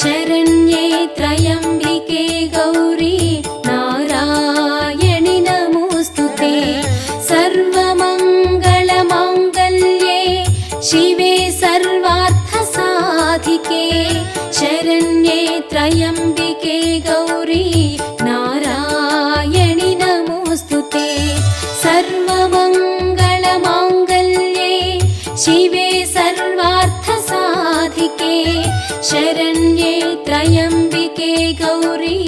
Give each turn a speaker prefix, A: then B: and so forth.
A: शरण्ये त्र्यम्बिके गौरी नारायणि नमोऽस्तुते। सर्वमङ्गलमाङ्गल्ये शिवे सर्वार्थसाधिके शरण्ये त्र्यम्बिके गौरी नारायणि नमोऽस्तुते। सर्वमङ्गलमाङ्गल्ये शिवे सर्वार्थसाधिके शरण्ये त्र्यम्बिके गौरी